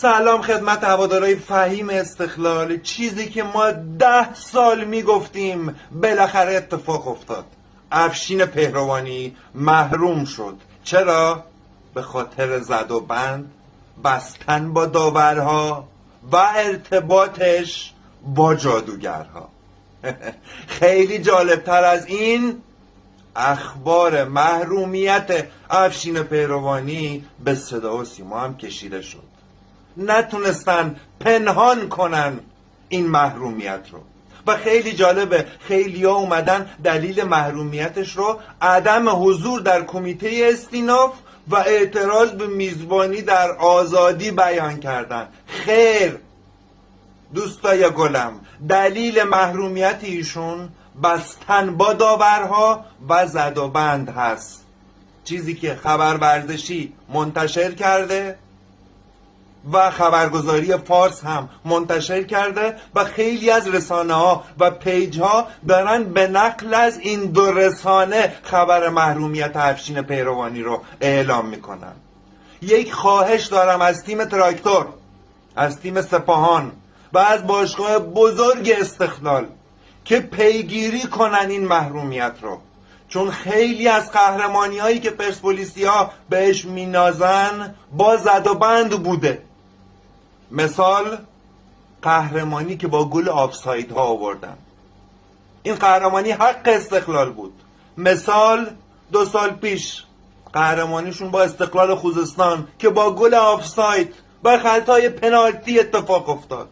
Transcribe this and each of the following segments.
سلام خدمت هوادارهای فهیم استقلال. چیزی که ما 10 سال میگفتیم بالاخره اتفاق افتاد. افشین پهلوانی محروم شد. چرا؟ به خاطر زد و بند، بستن با داورها و ارتباطش با جادوگرها. خیلی جالبتر از این، اخبار محرومیت افشین پهلوانی به صدا و سیما هم کشیده شد. نتونستن پنهان کنن این محرومیت رو و خیلی جالبه، خیلی ها اومدن دلیل محرومیتش رو عدم حضور در کمیته استیناف و اعتراض به میزبانی در آزادی بیان کردن. خیر دوستای گلم، دلیل محرومیت ایشون بستن با داورها و زد و بند هست، چیزی که خبر ورزشی منتشر کرده و خبرگزاری فارس هم منتشر کرده و خیلی از رسانه ها و پیج ها دارن به نقل از این دو رسانه خبر محرومیت افشین پهلوانی رو اعلام میکنن. یک خواهش دارم از تیم تراکتور، از تیم سپاهان و از باشگاه بزرگ استقلال که پیگیری کنن این محرومیت رو، چون خیلی از قهرمانی هایی که پرسپولیسی ها بهش مینازن با زد و بند بوده. مثال قهرمانی که با گل آفساید ها آوردن، این قهرمانی حق استقلال بود. مثال 2 سال پیش قهرمانیشون با استقلال خوزستان که با گل آفساید و خطای پنالتی اتفاق افتاد،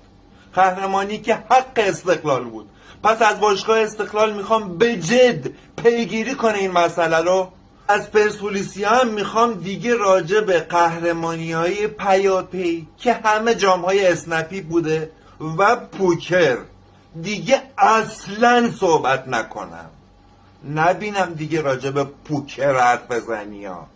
قهرمانی که حق استقلال بود. پس از باشگاه استقلال میخوام به جد پیگیری کنه این مسئله رو. از پرسپولیسی هم میخوام دیگه راجع به قهرمانی های پیاپی که همه جام های اسنپی بوده و پوکر دیگه اصلا صحبت نکنم. نبینم دیگه راجع به پوکر حرف بزنی ها.